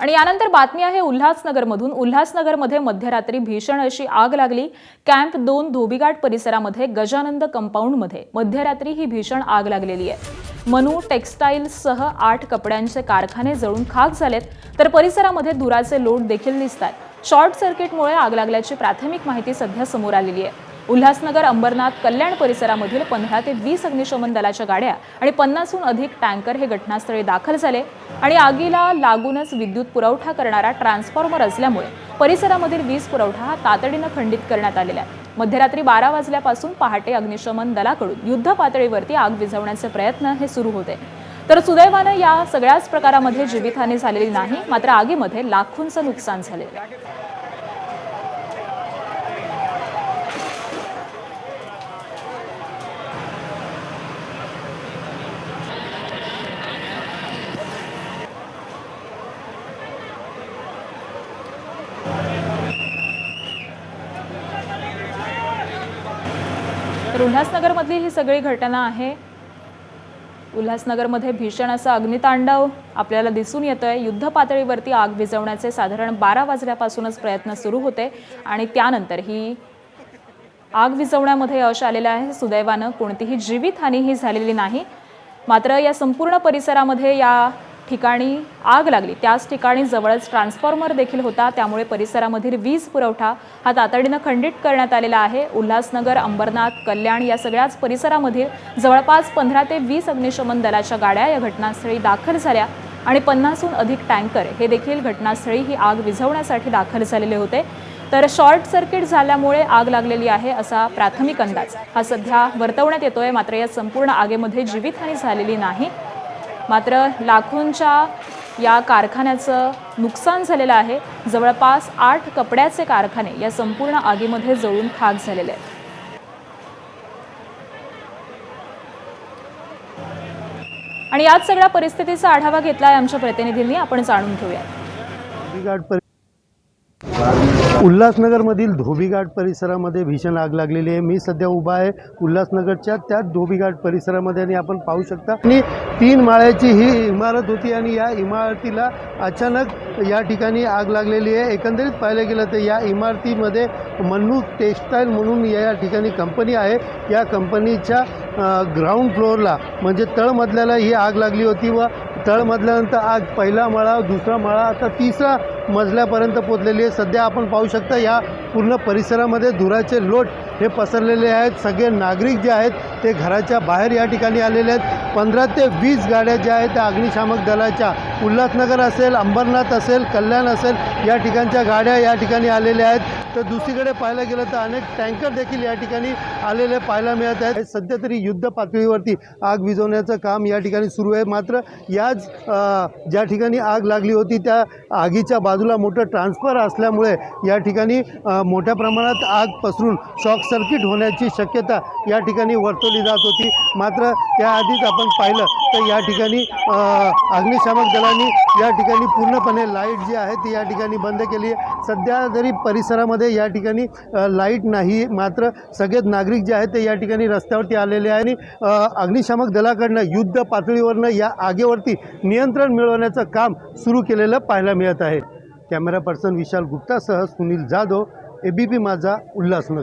आणि यानंतर बातमी आहे उल्हासनगरमधून। उल्हासनगरमध्ये मध्यरात्री भीषण अशी आग लागली। कॅम्प 2 धोबीघाट परिसरामध्ये गजानंद कंपाऊंडमध्ये मध्यरात्री ही भीषण आग लागलेली आहे। मनू टेक्सटाईल्ससह 8 कपड्यांचे कारखाने जळून खाक झालेत, तर परिसरामध्ये धुराचे लोट देखील दिसतात। शॉर्ट सर्किटमुळे आग लागल्याची प्राथमिक माहिती सध्या समोर आलेली आहे। उल्हासनगर अंबरनाथ कल्याण परिसरामधील 15 ते 20 अग्निशमन दलाच्या गाड्या आणि 50हून अधिक टँकर हे घटनास्थळी दाखल झाले आणि आगीला लागूनच विद्युत पुरवठा करणारा ट्रान्सफॉर्मर असल्यामुळे परिसरामधील वीज पुरवठा हा तातडीने खंडित करण्यात आलेला आहे। मध्यरात्री 12 वाजल्यापासून पहाटे अग्निशमन दलाकडून युद्ध पातळीवरती आग विझवण्याचे प्रयत्न हे सुरू होते। तर सुदैवाने या सगळ्याच प्रकारामध्ये जीवितहानी झालेली नाही, मात्र आगीमध्ये लाखोंचं नुकसान झालेलं आहे। तर उल्हासनगरमधली ही सगळी घटना आहे। उल्हासनगरमध्ये भीषण असं अग्नितांडव आपल्याला दिसून येतोय। युद्ध पातळीवरती आग विझवण्याचे साधारण 12 वाजल्यापासूनच प्रयत्न सुरू होते आणि त्यानंतर ही आग विझवण्यामध्ये यश आलेलं आहे। सुदैवाने कोणतीही जीवितहानी ही झालेली नाही, मात्र या संपूर्ण परिसरामध्ये या ठिकाणी आग लागली त्याच ठिकाणी जवळच ट्रान्सफॉर्मर देखील होता, त्यामुळे परिसरामधील वीज पुरवठा हा तातडीने खंडित करण्यात आलेला आहे। उल्हासनगर, अंबरनाथ, कल्याण या सगळ्याच परिसरामधील जवळपास 15 ते 20 अग्निशमन दलाच्या गाड्या या घटनास्थळी दाखल झाल्या आणि 50हून अधिक टँकर हे देखील घटनास्थळी ही आग विझवण्यासाठी दाखल झालेले होते। तर शॉर्ट सर्किट झाल्यामुळे आग लागलेली आहे असा प्राथमिक अंदाज हा सध्या वर्तवण्यात येतोय। मात्र या संपूर्ण आगीमध्ये जीवितहानी झालेली नाही, मात्र लाखोंच्या या कारखान्याचं नुकसान झालेलं आहे। जवळपास 8 कपड्याचे कारखाने या संपूर्ण आगीमध्ये जळून खाक झालेले आहेत। आणि याच सगळ्या परिस्थितीचा आढावा घेतलाय आमच्या प्रतिनिधींनी, आपण जाणून घेऊया। उल्हासनगरमधील धोबीघाट परिसरामध्ये भीषण आग लागलेली आहे। मी सध्या उभा आहे उल्हासनगरच्या त्याच धोबीघाट परिसरामध्ये आणि आपण पाहू शकता आणि 3 माळ्याची ही इमारत होती आणि या इमारतीला अचानक या ठिकाणी आग लागलेली आहे। एकंदरीत पाहायला गेलं तर या इमारतीमध्ये मनू टेक्सटाईल म्हणून या ठिकाणी कंपनी आहे। या कंपनीच्या ग्राउंड फ्लोअरला म्हणजे तळमजल्याला ही आग लागली होती व तळमजल्यानंतर आग पहिला माळा, दुसरा माळा, आता 3रा मजल्यापर्यंत पोहोचलेली आहे। सध्या आपण पाहू शकता या पूर्ण परिसरामध्ये धुराचे लोट हे पसरलेले आहेत। सगळे नागरिक जे आहेत ते घराच्या बाहेर या ठिकाणी आलेले आहेत। 15 ते 20 गाड्या ज्या आहेत त्या अग्निशामक दलाच्या उल्हासनगर असेल, अंबरनाथ असेल, कल्याण असेल या ठिकाणच्या गाड्या या ठिकाणी आलेल्या आहेत। तर दुसरीकडे पाहायला गेलं तर अनेक टँकर देखील या ठिकाणी आलेले पाहायला मिळत आहेत। सध्या तरी युद्ध पातळीवरती आग विझवण्याचं काम या ठिकाणी सुरू आहे। मात्र याच ज्या ठिकाणी आग लागली होती त्या आगीच्या बाजूला मोठं ट्रान्सफर असल्यामुळे या ठिकाणी मोठ्या प्रमाणात आग पसरून शॉर्ट सर्किट होण्याची शक्यता या ठिकाणी वर्तवली जात होती। मात्र त्याआधीच आपण पाहिलं तर या ठिकाणी अग्निशामक दलांनी या ठिकाणी पूर्णपणे लाईट जी आहे ती या ठिकाणी बंद केली आहे। सध्या जरी परिसरामध्ये या ठिकाणी लाईट नाही, मात्र सगळेच नागरिक जे आहेत ते या ठिकाणी रस्त्यावरती आलेले आहे आणि अग्निशामक दलाकडनं युद्ध पातळीवरनं या आगीवरती नियंत्रण मिळवण्याचं काम सुरू केलेलं पाहायला मिळत आहे। कॅमेरा पर्सन विशाल गुप्तासह सुनील जाधव, ABP माझा, उल्हासनगर।